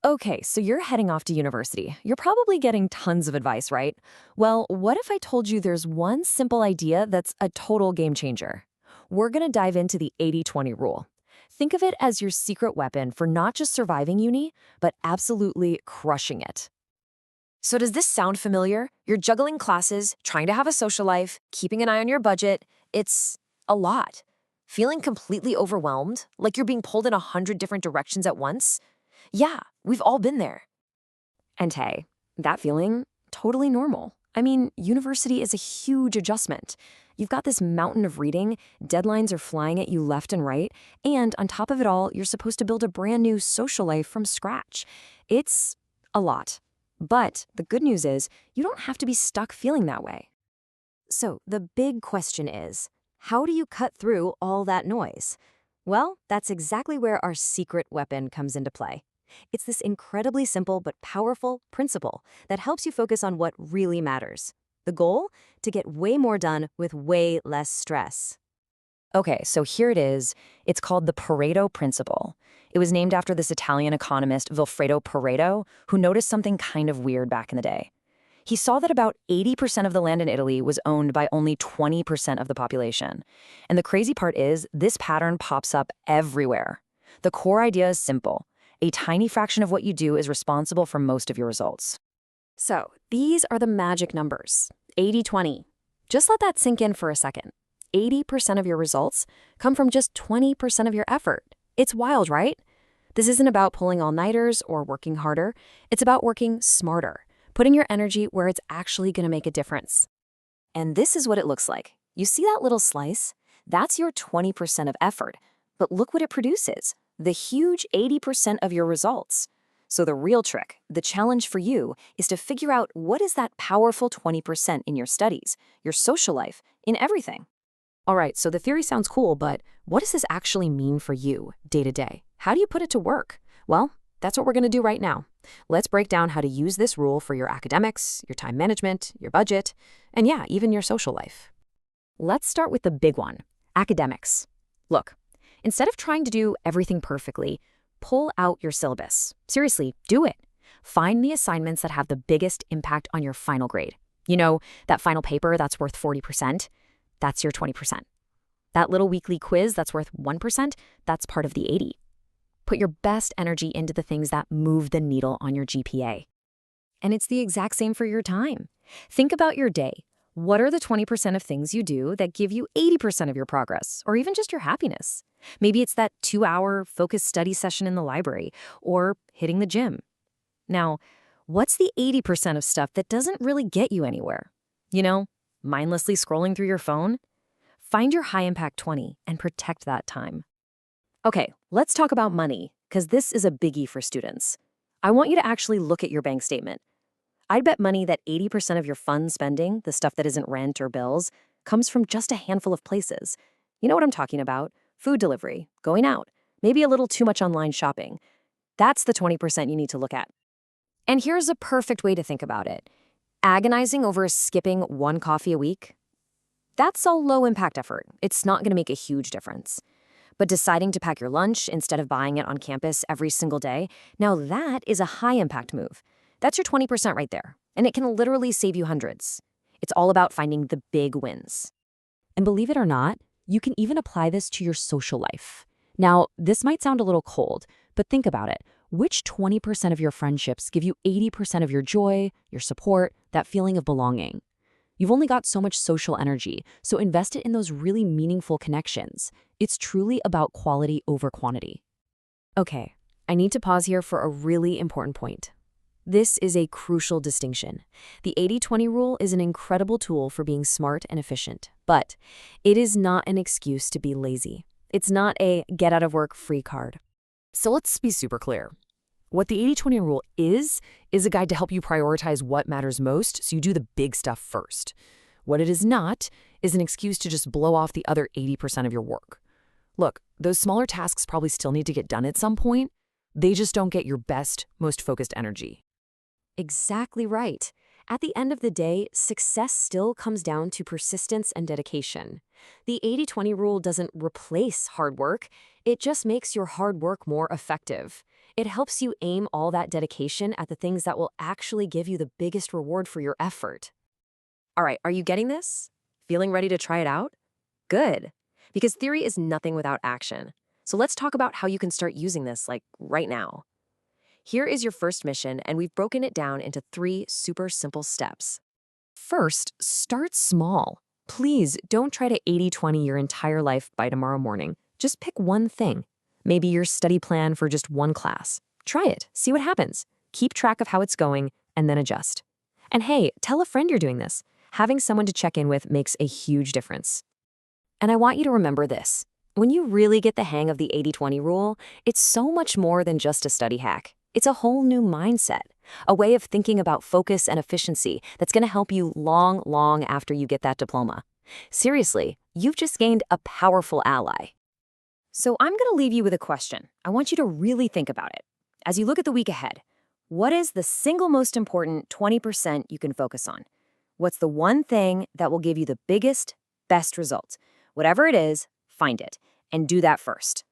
Okay, so you're heading off to university. You're probably getting tons of advice, right? Well, what if I told you there's one simple idea that's a total game changer? We're going to dive into the 80/20 rule. Think of it as your secret weapon for not just surviving uni, but absolutely crushing it. So does this sound familiar? You're juggling classes, trying to have a social life, keeping an eye on your budget. It's a lot. Feeling completely overwhelmed, like you're being pulled in 100 different directions at once? Yeah, we've all been there. And hey, that feeling, totally normal. I mean, university is a huge adjustment. You've got this mountain of reading, deadlines are flying at you left and right, and on top of it all, you're supposed to build a brand new social life from scratch. It's a lot. But the good news is, you don't have to be stuck feeling that way. So the big question is, how do you cut through all that noise? Well, that's exactly where our secret weapon comes into play. It's this incredibly simple but powerful principle that helps you focus on what really matters. The goal? To get way more done with way less stress. Okay, so here it is. It's called the Pareto principle. It was named after this Italian economist, Vilfredo Pareto, who noticed something kind of weird back in the day. He saw that about 80% of the land in Italy was owned by only 20% of the population. And the crazy part is, this pattern pops up everywhere. The core idea is simple. A tiny fraction of what you do is responsible for most of your results. So, these are the magic numbers. 80/20. Just let that sink in for a second. 80% of your results come from just 20% of your effort. It's wild, right? This isn't about pulling all-nighters or working harder. It's about working smarter, putting your energy where it's actually going to make a difference. And this is what it looks like. You see that little slice? That's your 20% of effort. But look what it produces. The huge 80% of your results. So the real trick, the challenge for you, is to figure out what is that powerful 20% in your studies, your social life, in everything. All right, so the theory sounds cool, but what does this actually mean for you, day to day? How do you put it to work? Well, that's what we're going to do right now. Let's break down how to use this rule for your academics, your time management, your budget, and yeah, even your social life. Let's start with the big one, academics. Look, instead of trying to do everything perfectly, pull out your syllabus. Seriously, do it. Find the assignments that have the biggest impact on your final grade. You know, that final paper that's worth 40%, that's your 20%. That little weekly quiz that's worth 1%, that's part of the 80. Put your best energy into the things that move the needle on your GPA. And it's the exact same for your time. Think about your day. What are the 20% of things you do that give you 80% of your progress, or even just your happiness? Maybe it's that 2-hour focused study session in the library, or hitting the gym. Now, what's the 80% of stuff that doesn't really get you anywhere? You know, mindlessly scrolling through your phone? Find your high-impact 20 and protect that time. Okay, let's talk about money, because this is a biggie for students. I want you to actually look at your bank statement. I'd bet money that 80% of your fun spending, the stuff that isn't rent or bills, comes from just a handful of places. You know what I'm talking about? Food delivery, going out, maybe a little too much online shopping. That's the 20% you need to look at. And here's a perfect way to think about it. Agonizing over skipping one coffee a week? That's a low-impact effort. It's not going to make a huge difference. But deciding to pack your lunch instead of buying it on campus every single day, now that is a high-impact move. That's your 20% right there, and it can literally save you hundreds. It's all about finding the big wins. And believe it or not, you can even apply this to your social life. Now, this might sound a little cold, but think about it. Which 20% of your friendships give you 80% of your joy, your support, that feeling of belonging? You've only got so much social energy, so invest it in those really meaningful connections. It's truly about quality over quantity. Okay, I need to pause here for a really important point. This is a crucial distinction. The 80/20 rule is an incredible tool for being smart and efficient, but it is not an excuse to be lazy. It's not a get-out-of-work-free card. So let's be super clear. What the 80/20 rule is a guide to help you prioritize what matters most so you do the big stuff first. What it is not is an excuse to just blow off the other 80% of your work. Look, those smaller tasks probably still need to get done at some point. They just don't get your best, most focused energy. Exactly right. At the end of the day, success still comes down to persistence and dedication. The 80/20 rule doesn't replace hard work, it just makes your hard work more effective. It helps you aim all that dedication at the things that will actually give you the biggest reward for your effort. All right, are you getting this? Feeling ready to try it out? Good. Because theory is nothing without action. So let's talk about how you can start using this, like right now. Here is your first mission, and we've broken it down into 3 super simple steps. First, start small. Please don't try to 80-20 your entire life by tomorrow morning. Just pick one thing. Maybe your study plan for just one class. Try it, see what happens. Keep track of how it's going, and then adjust. And hey, tell a friend you're doing this. Having someone to check in with makes a huge difference. And I want you to remember this. When you really get the hang of the 80-20 rule, it's so much more than just a study hack. It's a whole new mindset, a way of thinking about focus and efficiency that's going to help you long after you get that diploma. Seriously, you've just gained a powerful ally. So I'm going to leave you with a question. I want you to really think about it. As you look at the week ahead, what is the single most important 20% you can focus on? What's the one thing that will give you the biggest, best results? Whatever it is, find it and do that first.